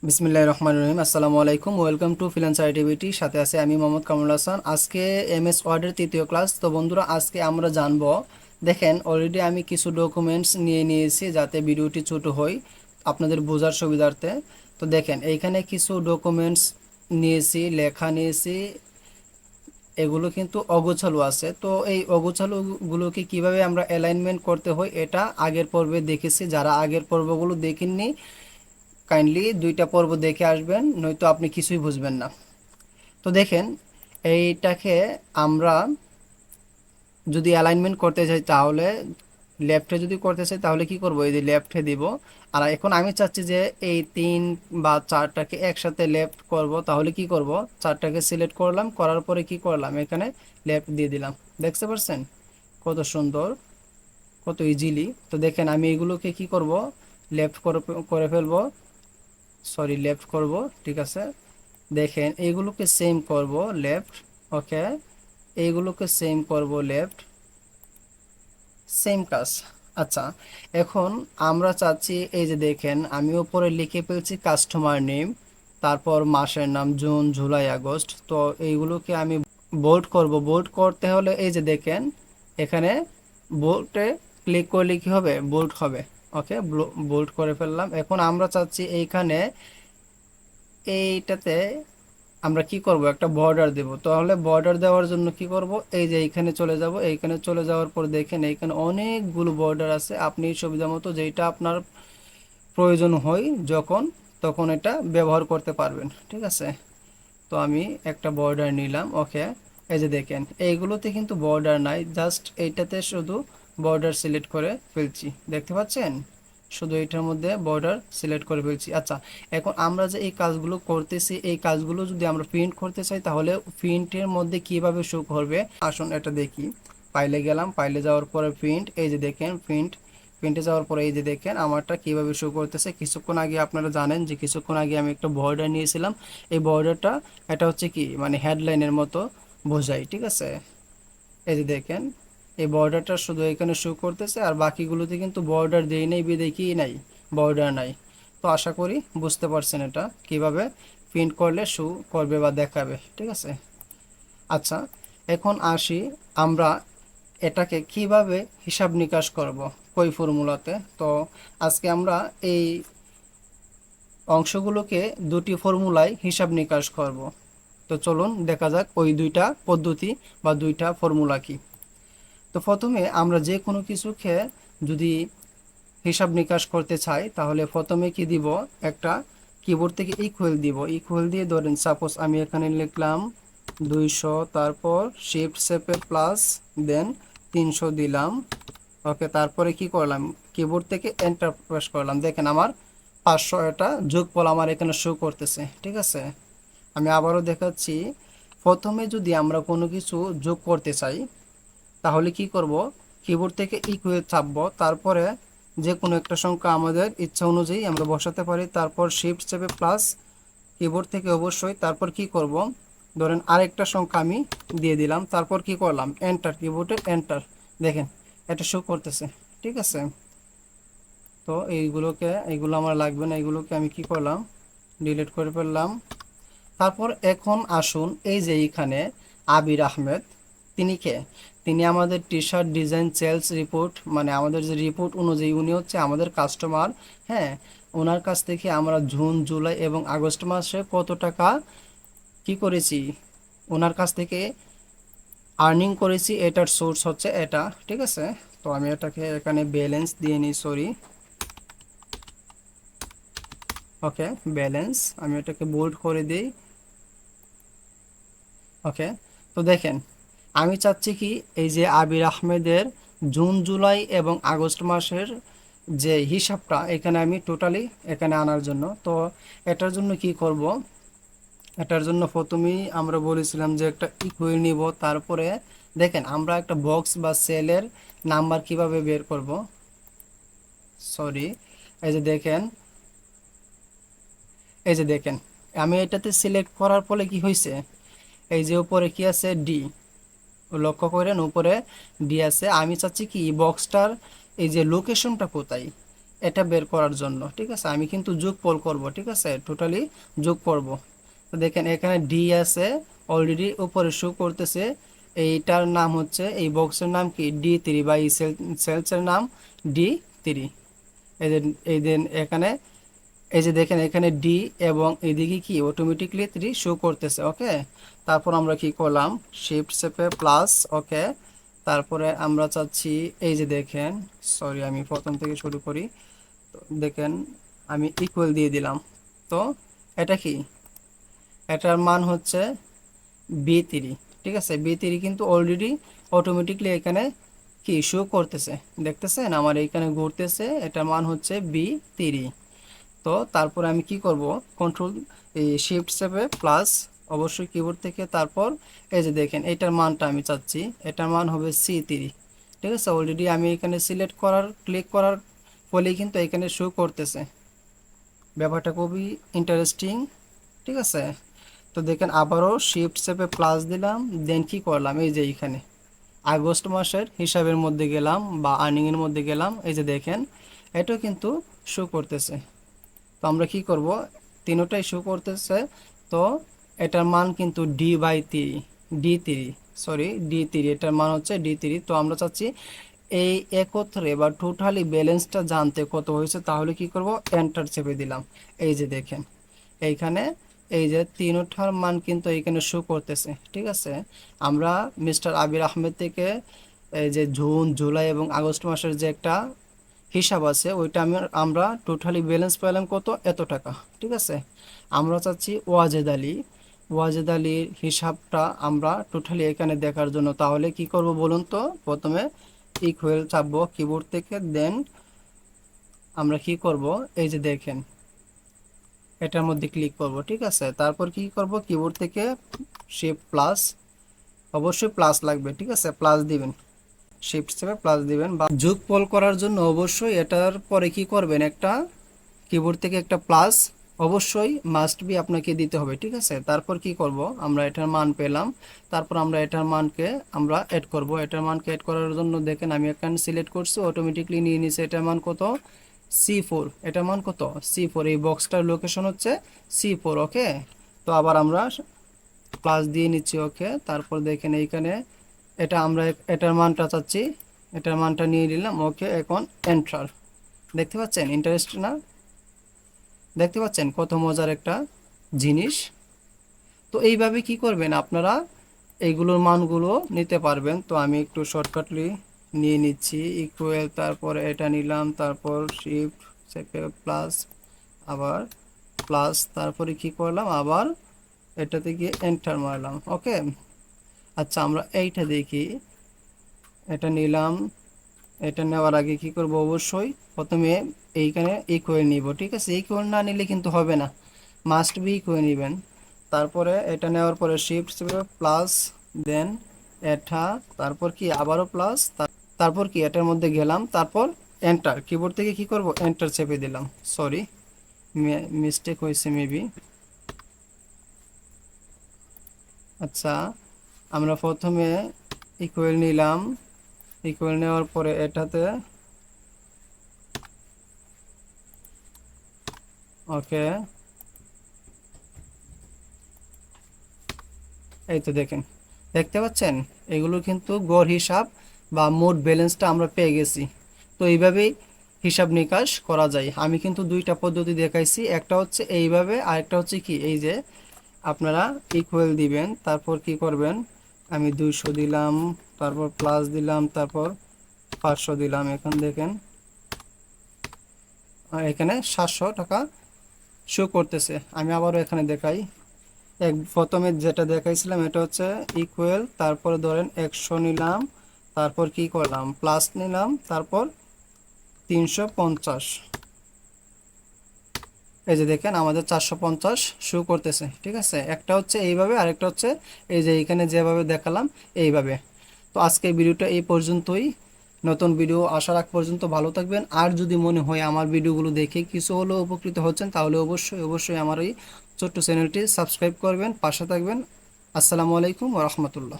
বিসমিল্লাহির রহমানির রহিম। আসসালামু আলাইকুম, ওয়েলকাম টু ফ্রিল্যান্সার আইটিভিটি। সাথে আছে আমি মোহাম্মদ কামরুল হাসান। আজকে এমএস ওয়ার্ডের তৃতীয় ক্লাস। তো বন্ধুরা, আজকে আমরা জানবো, দেখেন অলরেডি আমি কিছু ডকুমেন্টস নিয়ে নিয়েছি যাতে ভিডিওটি ছোট হয় আপনাদের বোঝার সুবিধার্থে। তো দেখেন এইখানে কিছু ডকুমেন্টস নিয়েছি, লেখা নিয়েছি, এগুলো কিন্তু অগোছালো আছে। তো এই অগোছালোগুলোকে কিভাবে আমরা অ্যালাইনমেন্ট করতে হয় এটা আগের পর্বে দেখেছি। যারা আগের পর্বগুলো দেখেননি, কাইন্ডলি দুইটা পর্ব দেখে আসবেন, নয়তো আপনি কিছুই বুঝবেন না। তো দেখেন, এইটাকে আমরা যদি অ্যালাইনমেন্ট করতে চাই তাহলে লেফটে যদি করতে চাই তাহলে কি করব, এই যে লেফটে দিব। আর এখন আমি চাচ্ছি যে এই 3 বা 4টাকে একসাথে লেফট করব, তাহলে কি করব, 4টাকে সিলেক্ট করলাম, করার পরে কি করলাম, এখানে লেফট দিয়ে দিলাম। দেখতে পাচ্ছেন কত সুন্দর, কত ইজিলি। তো দেখেন আমি এগুলোকে কি করব, লেফট করে ফেলবো, সরি লেফট করব, ঠিক আছে। দেখেন এইগুলোকে সেম করব লেফট, ওকে, এইগুলোকে সেম করব লেফট, সেম কাজ। আচ্ছা, এখন আমরা চাচ্ছি, এই যে দেখেন আমি উপরে লিখে ফেলছি কাস্টমার নেম, তারপর মাসের নাম জুন জুলাই আগস্ট। তো এইগুলোকে আমি বোল্ড করব। বোল্ড করতে হলে এই যে দেখেন এখানে বোল্ডে ক্লিক করলে কি হবে, বোল্ড হবে। ওকে, বোল্ড করে ফেললাম। এখন আমরা চাচ্ছি এইখানে এইটাতে আমরা কি করব, একটা বর্ডার দেব। তাহলে বর্ডার দেওয়ার জন্য কি করব, এই যে এইখানে চলে যাব। এইখানে চলে যাওয়ার পর দেখেন এইখানে অনেকগুলো বর্ডার আছে, আপনি সুবিধা মতো যেটা আপনার প্রয়োজন হয় যখন তখন এটা ব্যবহার করতে পারবেন, ঠিক আছে। তো আমি একটা বর্ডার নিলাম, ওকে। এই যে দেখেন এইগুলোতে কিন্তু বর্ডার নাই, জাস্ট এইটাতে শুধু বর্ডার সিলেক্ট করে ফেলছি, দেখতে পাচ্ছেন, শুধু এটার মধ্যে বর্ডার সিলেক্ট করে ফেলছি। আচ্ছা, এখন আমরা যে এই কাজগুলো করতেছি, এই কাজগুলো যদি আমরা প্রিন্ট করতে চাই তাহলে প্রিন্টের মধ্যে কিভাবে শো করবে, আসুন এটা দেখি। ফাইলে গেলাম, ফাইলে যাওয়ার পরে প্রিন্ট, এই যে দেখেন প্রিন্টে যাওয়ার পরে এই যে দেখেন আমারটা কিভাবে শো করতেছে। কিছুক্ষণ আগে আপনারা জানেন যে কিছুক্ষণ আগে আমি একটা বর্ডার নিয়েছিলাম। এই বর্ডারটা, এটা হচ্ছে কি মানে হেডলাইনের মতো বোঝায়, ঠিক আছে। এই যে দেখেন এই বর্ডারটা শুধু এখানে শো করতেছে, আর বাকিগুলোতে কিন্তু বর্ডার দেই নাই, বিদেই কি নাই, বর্ডার নাই। তো আশা করি বুঝতে পারছেন এটা কিভাবে প্রিন্ট করলে শো করবে বা দেখাবে, ঠিক আছে। আচ্ছা, এখন আসি আমরা এটাকে কিভাবে হিসাব নিকাশ করব, কই ফর্মুলাতে। তো আজকে আমরা এই অংশগুলোকে দুটি ফর্মুলায় হিসাব নিকাশ করব। তো চলুন দেখা যাক ওই দুইটা পদ্ধতি বা দুইটা ফর্মুলা কি। তো প্রথমে আমরা যে কোনো কিছুকে যদি হিসাব নিকাশ করতে চাই তাহলে প্রথমে কি দিব, একটা কিবোর্ড থেকে ইকুয়াল দিব। ইকুয়াল দিয়ে ধরেন সাপোজ আমি এখানে লিখলাম 200, তারপর শিফট চেপে প্লাস, দেন 300 দিলাম, ওকে। তারপরে কি করলাম, কিবোর্ড থেকে এন্টার প্রেস করলাম। দেখেন আমার 500 এটা যোগফল আমার এখানে শো করতেছে, ঠিক আছে। আমি আবারও দেখাচ্ছি, প্রথমে যদি আমরা কোনো কিছু যোগ করতে চাই তাহলে কি করব, কিবোর্ড থেকে ইকুয়াল চাপবো, তারপরে যে কোনো একটা সংখ্যা আমাদের ইচ্ছা অনুযায়ী আমরা বসাতে পারি, তারপর শিফট চেপে প্লাস, কিবোর্ড থেকে অবশ্যই, তারপর কি করব, ধরেন আরেকটা সংখ্যা আমি দিয়ে দিলাম, তারপর কি করলাম, এন্টার, কিবোর্ডের এন্টার। দেখেন এটা শো করতেছে, ঠিক আছে। তো এইগুলো আমার লাগবে না, এগুলোকে আমি কি করলাম, ডিলিট করে ফেললাম। তারপর এখন আসুন, এই যে এইখানে আবির আহমেদ, তিনি কে, তিনি আমাদের T shirt design sales report, মানে আমাদের যে রিপোর্ট অনুযায়ী উনি হচ্ছে আমাদের কাস্টমার। হ্যাঁ, ওনার কাছ থেকে আমরা জুন জুলাই এবং আগস্ট মাসে কত টাকা কি করেছি, ওনার কাছ থেকে আর্নিং করেছি, এটার সোর্স হচ্ছে এটা, ঠিক আছে। তো আমি এটাকে এখানে ব্যালেন্স দিয়ে নিই, সরি, ওকে, ব্যালেন্স, আমি এটাকে বোল্ড করে দিই, ওকে। তো দেখেন আমি চাচ্ছি কি, এই যে আবির আহমেদের জুন জুলাই এবং আগস্ট মাসের যে হিসাবটা এখানে আমি টোটালি এখানে আনার জন্য। তো এটার জন্য কি করব, এটার জন্য প্রথমেই আমরা বলেছিলাম যে একটা ইকুয়াল নিব, তারপরে দেখেন আমরা একটা বক্স বা সেলের নাম্বার কিভাবে বের করব, সরি, এই যে দেখেন, এই যে দেখেন আমি এটাতে সিলেক্ট করার ফলে কি হয়েছে, এই যে উপরে কি আছে ডি, লক্ষ্য করেন উপরে ডি আছে। আমি চাচ্ছি কি বক্সটার এই যে লোকেশনটা কোথায়, এটা বের করার জন্য, ঠিক আছে। আমি কিন্তু যোগফল করব, ঠিক আছে, টোটালি যোগ করব। তো দেখেন এখানে ডি আছে, অলরেডি উপরে শো করতেছে। এইটার নাম হচ্ছে, এই বক্সের নাম কি, D3, বা এই সেলসের নাম D3। এই যে এই দেন এখানে এই যে দেখেন এখানে ডি এবং এদিকে কি অটোমেটিকলি 3 শো করতেছে। ওকে, তারপর আমরা কি করলাম, শিফট চেপে প্লাস। ওকে, তারপরে আমরা চাচ্ছি, এই যে দেখেন, সরি আমি প্রথম থেকে শুরু করি। তো দেখেন আমি ইকুয়াল দিয়ে দিলাম। তো এটা কি, এটার মান হচ্ছে B3, ঠিক আছে। B3 কিন্তু অলরেডি অটোমেটিকলি এখানে কি শো করতেছে, দেখতেছেন আমার এখানে ঘুরতেছে, এটার মান হচ্ছে B3। তো তারপরে আমি কি করব, কন্ট্রোল এই শিফট চেপে প্লাস, অবশ্যই কিবোর্ড থেকে। তারপর এই যে দেখেন এটার মানটা আমি চাচ্ছি, এটার মান হবে C3, ঠিক আছে। অলরেডি আমি এখানে সিলেক্ট করার ক্লিক করার ফলেই কিন্তু এখানে শো করতেছে। ব্যাপারটা খুবই ইন্টারেস্টিং, ঠিক আছে। তো দেখেন আবারও শিফট চেপে প্লাস দিলাম, দেন কি করলাম, এই যে এখানে আগস্ট মাসের হিসাবের মধ্যে গেলাম বা আর্নিংয়ের মধ্যে গেলাম, এই যে দেখেন এটাও কিন্তু শো করতেছে। তো আমরা কি করব, তিনটাই শো করতেছে। তো এটার মান কিন্তু ডি থ্রি, ডি থ্রি, এটার মান হচ্ছে D3। তো আমরা চাচ্ছি এই একত্রে বা টোটালি ব্যালেন্সটা জানতে কত হয়েছে, তাহলে কি করব, এন্টার চেপে দিলাম। এই যে দেখেন এইখানে এই যে তিনটার মান কিন্তু এইখানে শো করতেছে, ঠিক আছে। আমরা মিস্টার আবির আহমেদ থেকে এই যে জুন, জুলাই এবং আগস্ট মাসের যে একটা হিসাব আছে, ওইটা আমরা টোটালি ব্যালেন্স পেলাম কত, এত টাকা, ঠিক আছে। আমরা চাচ্ছি ওয়াজেদ আলীর হিসাবটা আমরা টোটালি এখানে দেখার জন্য, তাহলে কি করব বলুন তো, প্রথমে ইকুয়াল চাপবো কিবোর্ড থেকে, দেন আমরা কি করব, এই যে দেখেন এটার মধ্যে ক্লিক করব, ঠিক আছে। তারপর কি করব, কিবোর্ড থেকে শিফট প্লাস, অবশ্যই প্লাস লাগবে, ঠিক আছে, প্লাস দিবেন, শিফট চেপে প্লাস দিবেন। বা যোগফল করার জন্য অবশ্যই এটার পরে কি করবেন, একটা কিবোর্ড থেকে একটা প্লাস অবশ্যই মাস্ট বি আপনাকে দিতে হবে, ঠিক আছে। তারপর কি করব, আমরা এটার মান পেলাম। তারপর আমরা এটার মানকে আমরা অ্যাড করব। এটার মানকে অ্যাড করার জন্য দেখেন আমি এখানে সিলেক্ট করছি, অটোমেটিকলি নিয়ে নিছে। এটার মান কত, C4। এটার মান কত, C4। এই বক্সটার লোকেশন হচ্ছে C4। ওকে, তো আবার আমরা প্লাস দিয়ে নিচ্ছি। ওকে, তারপর দেখেন এইখানে এটা আমরা এটার মানটা চাচ্ছি, এটার মানটা নিয়ে নিলাম। ওকে, এখন এন্টার। দেখতে পাচ্ছেন ইন্টারেস্ট না, দেখতে পাচ্ছেন কত মজার একটা জিনিস। তো এইভাবে কি করবেন আপনারা, এইগুলোর মানগুলো নিতে পারবেন। তো আমি একটু শর্টকাটলি নিয়ে নিচ্ছি, ইকুয়াল, তারপর এটা নিলাম, তারপর শিফট চেপে প্লাস, আবার প্লাস, তারপরে কি করলাম, আবার এটাতে গিয়ে এন্টার মারলাম। ওকে, আচ্ছা আমরা এইটা দেখি, এটা নিলাম। এটা নেওয়ার আগে কি করব, অবশ্যই প্রথমে এইখানে ইকুয়াল নিব, ঠিক আছে। ইকুয়াল না নিলে কিন্তু হবে না, মাস্ট বি ইকুয়াল নেবেন। তারপরে এটা নেওয়ার পরে শিফট প্লাস, দেন এটা, তারপর কি আবারও প্লাস, তারপর কি এটার মধ্যে গেলাম, তারপর এন্টার, কিবোর্ড থেকে কি করব, এন্টার চেপে দিলাম। সরি, মিস্টেক হয়েছে মেবি। আচ্ছা, আমরা প্রথমে ইকুয়াল নিলাম, ইকুয়াল নেওয়ার পরে এটাতে, ওকে, এই তো দেখেন, দেখতে পাচ্ছেন এগুলো কিন্তু গড় হিসাব বা মোট ব্যালেন্সটা আমরা পেয়ে গেছি। তো এইভাবেই হিসাব নিকাশ করা যায়। আমি কিন্তু দুইটা পদ্ধতি দেখাইছি, একটা হচ্ছে এইভাবে, আর একটা হচ্ছে কি, এই যে আপনারা ইকুয়াল দিবেন, তারপর কি করবেন, আমি 200 দিলাম, তারপর প্লাস দিলাম, তারপর 500 দিলাম। এখন দেখেন এখানে 700 টাকা শো করতেছে। আমি আবারও এখানে দেখাই, প্রথমে যেটা দেখাইছিলাম এটা হচ্ছে ইকুয়াল, তারপর ধরেন 100 নিলাম, তারপর কি করলাম, প্লাস নিলাম, তারপর 350। এই যে দেখেন আমাদের 450 শো করতেছে, ঠিক আছে। একটা হচ্ছে এইভাবে, আরেকটা হচ্ছে এই যে এইখানে যেভাবে দেখালাম এইভাবে। তো আজকের ভিডিওটা এই পর্যন্তই। নতুন ভিডিও আসার আগ পর্যন্ত ভালো থাকবেন। আর যদি মনে হয় আমার ভিডিওগুলো দেখে কিছু হলেও উপকৃত হচ্ছেন, তাহলে অবশ্যই আমার এই ছোট্ট চ্যানেলটি সাবস্ক্রাইব করবেন, পাশে থাকবেন। আসসালামু আলাইকুম ওয়া রাহমাতুল্লাহ।